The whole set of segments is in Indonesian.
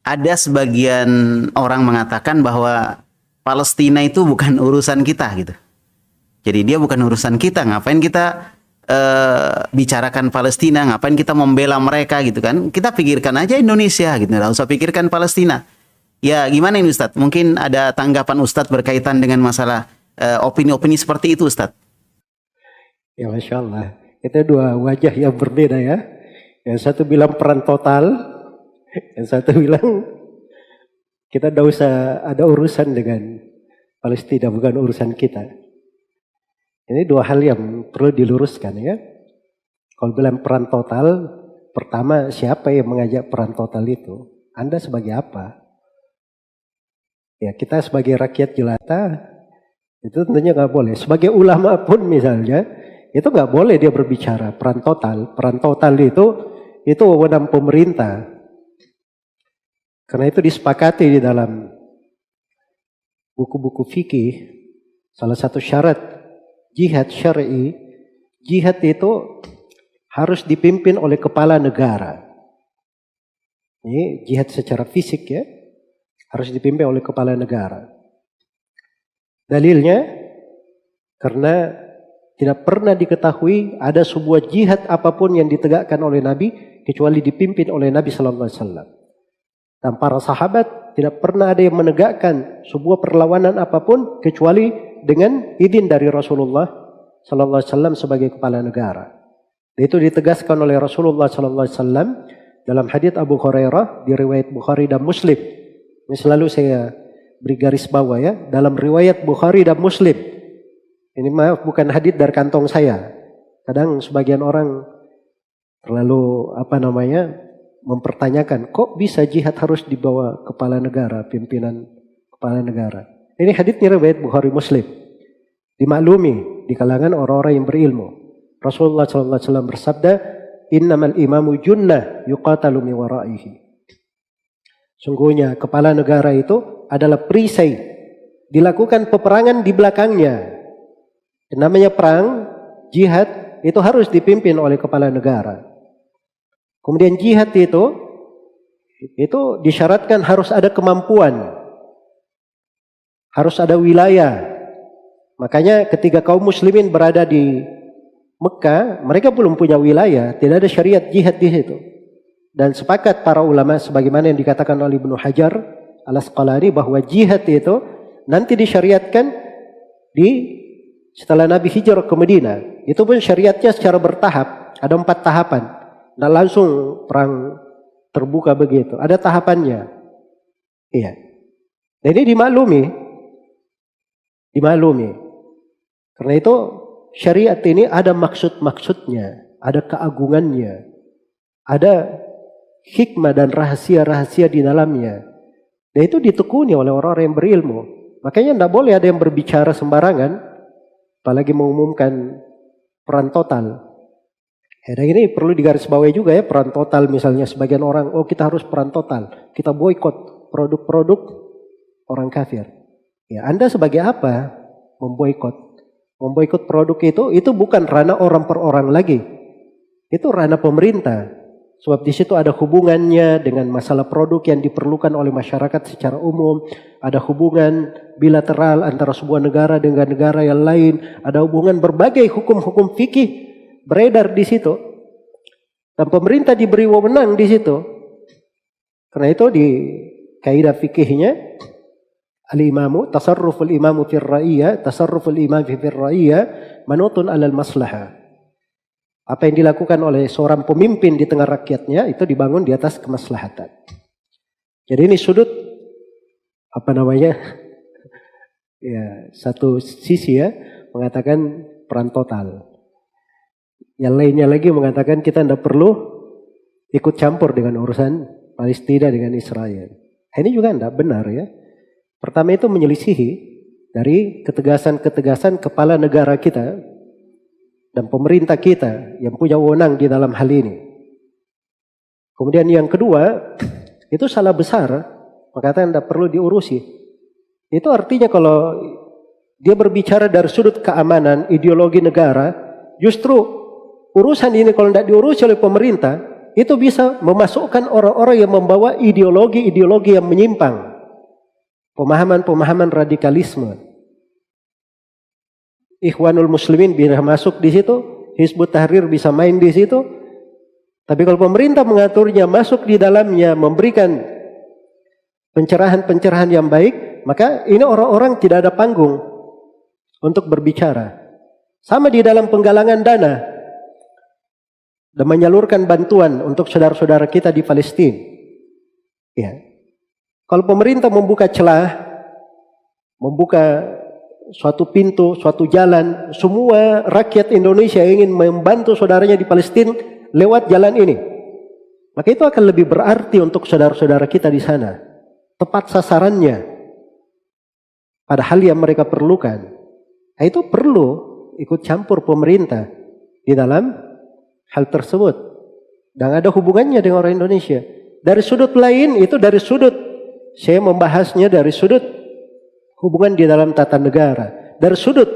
ada sebagian orang mengatakan bahwa Palestina itu bukan urusan kita gitu. Jadi dia bukan urusan kita, ngapain kita bicarakan Palestina, ngapain kita membela mereka gitu kan. Kita pikirkan aja Indonesia gitu, nggak usah pikirkan Palestina. Ya gimana ini Ustadz? Mungkin ada tanggapan Ustadz berkaitan dengan masalah opini-opini seperti itu Ustadz. Ya Masya Allah, itu dua wajah yang berbeda ya. Yang satu bilang perang total, yang satu bilang kita tidak usah ada urusan dengan Palestina, bukan urusan kita. Ini dua hal yang perlu diluruskan ya. Kalau bilang perang total, pertama siapa yang mengajak perang total itu? Anda sebagai apa? Ya kita sebagai rakyat jelata itu tentunya nggak boleh. Sebagai ulama pun misalnya itu nggak boleh dia berbicara perang total. Perang total itu wewenang pemerintah. Karena itu disepakati di dalam buku-buku fikih. Salah satu syarat jihad syar'i, jihad itu harus dipimpin oleh kepala negara. Ini jihad secara fisik ya, harus dipimpin oleh kepala negara. Dalilnya, karena tidak pernah diketahui ada sebuah jihad apapun yang ditegakkan oleh Nabi kecuali dipimpin oleh Nabi Sallallahu Alaihi Wasallam. Dan para sahabat tidak pernah ada yang menegakkan sebuah perlawanan apapun kecuali dengan izin dari Rasulullah Sallallahu Alaihi Wasallam sebagai kepala negara. Itu ditegaskan oleh Rasulullah Sallallahu Alaihi Wasallam dalam hadits Abu Hurairah di riwayat Bukhari dan Muslim. Ini selalu saya beri garis bawah ya, dalam riwayat Bukhari dan Muslim. Ini maaf bukan hadits dari kantong saya. Kadang sebagian orang terlalu mempertanyakan, kok bisa jihad harus dibawa kepala negara, pimpinan kepala negara. Ini haditsnya riwayat Bukhari Muslim. Dimaklumi di kalangan orang-orang yang berilmu. Rasulullah sallallahu alaihi wasallam bersabda, "Innamal imamu junnah yuqatalu min waraihi." Sungguhnya kepala negara itu adalah perisai. Dilakukan peperangan di belakangnya. Yang namanya perang, jihad itu harus dipimpin oleh kepala negara. Kemudian jihad itu disyaratkan harus ada kemampuan. Harus ada wilayah. Makanya ketika kaum muslimin berada di Mekah, mereka belum punya wilayah, tidak ada syariat jihad di situ. Dan sepakat para ulama sebagaimana yang dikatakan oleh Ibnu Hajar Al-Asqalani bahwa jihad itu nanti disyariatkan setelah Nabi hijrah ke Madinah. Itu pun syariatnya secara bertahap, ada 4 tahapan. Tidak langsung perang terbuka begitu, ada tahapannya. Iya. Dan ini dimaklumi. Karena itu syariat ini ada maksud-maksudnya, ada keagungannya, ada hikmah dan rahasia-rahasia di dalamnya. Dan itu ditekuni oleh orang-orang yang berilmu. Makanya tidak boleh ada yang berbicara sembarangan, apalagi mengumumkan peran total. Dan ini perlu digarisbawahi juga ya, peran total misalnya sebagian orang, oh kita harus peran total, kita boikot produk-produk orang kafir. Ya, Anda sebagai apa memboikot? Memboikot produk itu bukan ranah orang per orang lagi. Itu ranah pemerintah. Sebab di situ ada hubungannya dengan masalah produk yang diperlukan oleh masyarakat secara umum. Ada hubungan bilateral antara sebuah negara dengan negara yang lain. Ada hubungan berbagai hukum-hukum fikih beredar di situ. Dan pemerintah diberi wewenang di situ. Karena itu di kaidah fikihnya, al-imamu, tasarruful imamu fir ra'iyah, tasarruful imam fir ra'iyah, manutun alal maslahah. Apa yang dilakukan oleh seorang pemimpin di tengah rakyatnya, itu dibangun di atas kemaslahatan. Jadi ini sudut, ya satu sisi ya, mengatakan peran total. Yang lainnya lagi mengatakan kita tidak perlu ikut campur dengan urusan Palestina dengan Israel. Ini juga tidak benar ya. Pertama itu menyelisihi dari ketegasan-ketegasan kepala negara kita dan pemerintah kita yang punya wewenang di dalam hal ini. Kemudian yang kedua, itu salah besar, mengatakan tidak perlu diurusi. Itu artinya kalau dia berbicara dari sudut keamanan, ideologi negara, justru urusan ini kalau tidak diurus oleh pemerintah, itu bisa memasukkan orang-orang yang membawa ideologi-ideologi yang menyimpang, pemahaman-pemahaman radikalisme. Ikhwanul Muslimin bisa masuk di situ, Hizbut Tahrir bisa main di situ. Tapi kalau pemerintah mengaturnya, masuk di dalamnya, memberikan pencerahan-pencerahan yang baik, maka ini orang-orang tidak ada panggung untuk berbicara. Sama di dalam penggalangan dana dan menyalurkan bantuan untuk saudara-saudara kita di Palestina. Ya. Kalau pemerintah membuka celah, membuka suatu pintu, suatu jalan, semua rakyat Indonesia ingin membantu saudaranya di Palestina lewat jalan ini, maka itu akan lebih berarti untuk saudara-saudara kita di sana. Tepat sasarannya pada hal yang mereka perlukan. Nah, itu perlu ikut campur pemerintah di dalam hal tersebut. Dan ada hubungannya dengan orang Indonesia. Dari sudut lain, itu dari sudut, saya membahasnya dari sudut hubungan di dalam tata negara. Dari sudut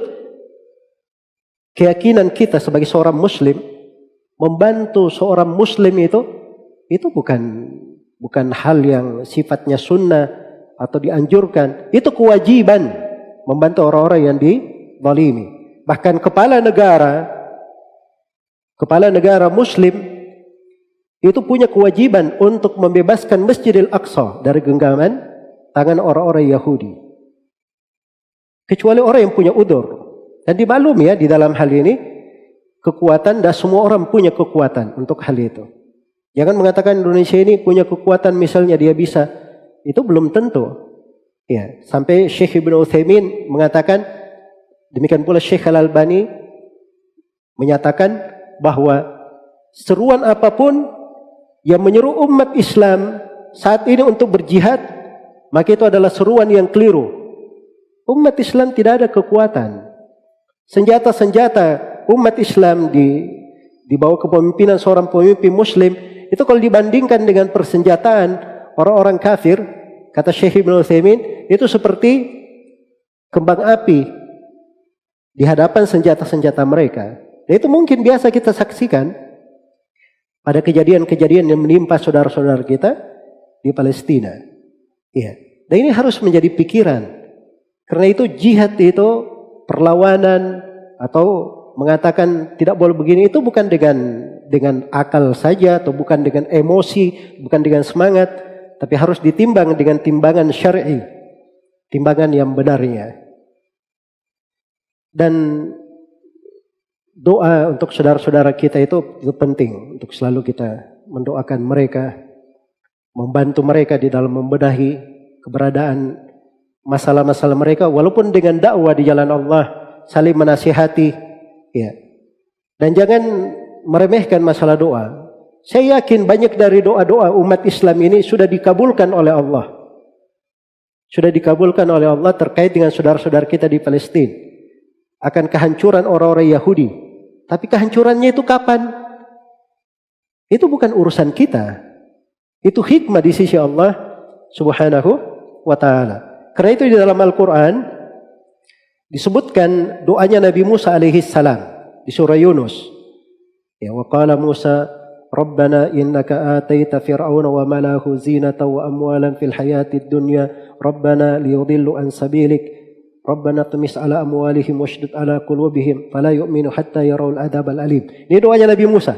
keyakinan kita sebagai seorang muslim, membantu seorang muslim itu bukan hal yang sifatnya sunnah atau dianjurkan. Itu kewajiban membantu orang-orang yang dizalimi. Bahkan kepala negara muslim itu punya kewajiban untuk membebaskan Masjidil Aqsa dari genggaman tangan orang-orang Yahudi. Kecuali orang yang punya udzur. Dan dimaklumi ya di dalam hal ini, kekuatan dan semua orang punya kekuatan untuk hal itu. Jangan mengatakan Indonesia ini punya kekuatan misalnya dia bisa. Itu belum tentu. Ya, sampai Syekh Ibnu Utsaimin mengatakan, demikian pula Syekh Al-Albani menyatakan bahwa seruan apapun yang menyeru umat Islam saat ini untuk berjihad, maka itu adalah seruan yang keliru. Umat Islam tidak ada kekuatan. Senjata-senjata umat Islam di bawah kepemimpinan seorang pemimpin muslim, itu kalau dibandingkan dengan persenjataan orang-orang kafir, kata Syekh Ibnu Utsaimin, itu seperti kembang api di hadapan senjata-senjata mereka. Dan itu mungkin biasa kita saksikan pada kejadian-kejadian yang menimpa saudara-saudara kita di Palestina. Ya. Dan ini harus menjadi pikiran. Karena itu jihad itu perlawanan atau mengatakan tidak boleh begini, itu bukan dengan akal saja atau bukan dengan emosi, bukan dengan semangat, tapi harus ditimbang dengan timbangan syar'i, timbangan yang benarnya. Dan doa untuk saudara-saudara kita itu penting untuk selalu kita mendoakan mereka, membantu mereka di dalam membenahi keberadaan masalah-masalah mereka, walaupun dengan dakwah di jalan Allah, saling menasihati, ya. Dan jangan meremehkan masalah doa. Saya yakin banyak dari doa-doa umat Islam ini sudah dikabulkan oleh Allah. Sudah dikabulkan oleh Allah terkait dengan saudara-saudara kita di Palestina. Akan kehancuran orang-orang Yahudi. Tapi kehancurannya itu kapan? Itu bukan urusan kita. Itu hikmah di sisi Allah Subhanahu wa ta'ala. Karena itu di dalam Al-Quran disebutkan doanya Nabi Musa alaihi salam di surah Yunus. Ya, wa qala Musa, Rabbana innaka ataita fir'auna wa malahu zinatan wa amwalan fil hayatid dunya, Rabbana liyudillu an sabilik, Rabbana tumis ala amwalihim washdud ala qulubihim fala yu'minu hatta yarawul adabal alim. Ini doanya Nabi Musa.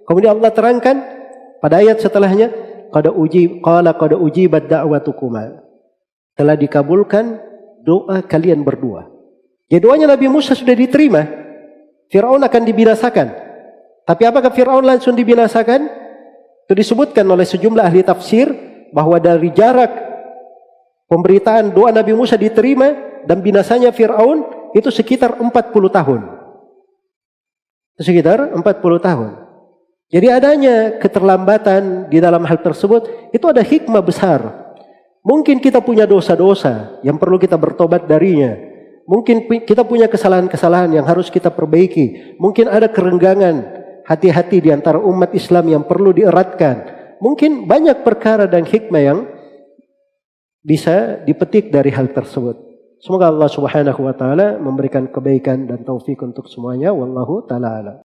Kemudian Allah terangkan pada ayat setelahnya, qad ujibat da'watukuma. Telah dikabulkan doa kalian berdua. Jadi doanya Nabi Musa sudah diterima. Fir'aun akan dibinasakan. Tapi apakah Fir'aun langsung dibinasakan? Itu disebutkan oleh sejumlah ahli tafsir bahwa dari jarak pemberitaan doa Nabi Musa diterima dan binasanya Fir'aun itu sekitar 40 tahun. Sekitar 40 tahun. Jadi adanya keterlambatan di dalam hal tersebut, itu ada hikmah besar. Mungkin kita punya dosa-dosa yang perlu kita bertobat darinya. Mungkin kita punya kesalahan-kesalahan yang harus kita perbaiki. Mungkin ada kerenggangan hati-hati di antara umat Islam yang perlu dieratkan. Mungkin banyak perkara dan hikmah yang bisa dipetik dari hal tersebut. Semoga Allah Subhanahu wa ta'ala memberikan kebaikan dan taufik untuk semuanya. Wallahu ta'ala a'lam.